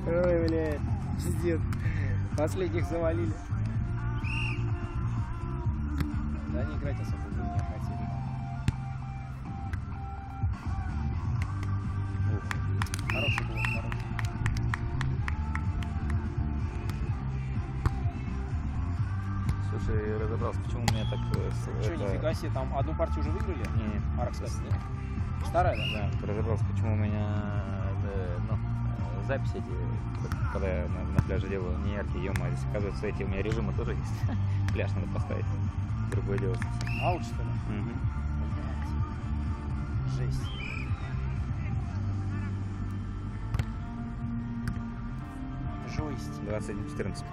Ой, блядь, пиздец. Последних завалили. Да, не играть особо не хотели. Хороший был, хороший. Слушай, разобрался, почему у меня так... Что, нифига себе, там одну партию уже выиграли? Не, Арк, кстати, да? Старая, да? Да, разобрался, почему у меня записи эти, когда я на пляже делаю, не яркие, ё-моё, здесь, оказывается, эти у меня режимы тоже есть. Пляж надо поставить. Другое дело совсем. Аут, что ли? Угу. Жесть. Жесть. 21-14.